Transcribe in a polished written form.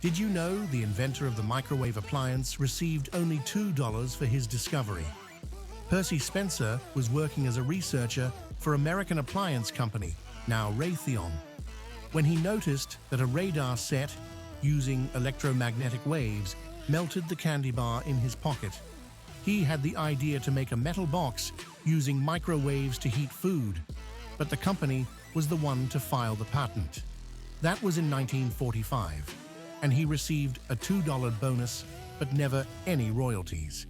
Did you know the inventor of the microwave appliance received only $2 for his discovery? Percy Spencer was working as a researcher for American appliance company, now Raytheon, when he noticed that a radar set using electromagnetic waves melted the candy bar in his pocket. He had the idea to make a metal box using microwaves to heat food, but the company was the one to file the patent. That was in 1945, and he received a $2 bonus, but never any royalties.